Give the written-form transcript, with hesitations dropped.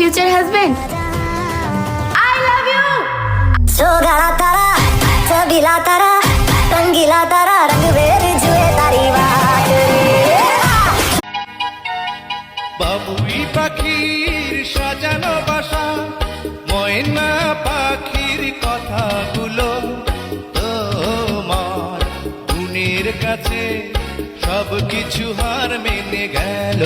future husband. I love you. सोगाड़ा तारा, चबीला तारा, रंगीला तारा, रंग बेर जुए तारी बात रे। বাবুই পাখির সাজানো বাসা, ময়না পাখির কথাগুলো তোমার গুণের কাছে সবকিছু হার মেনে গেল।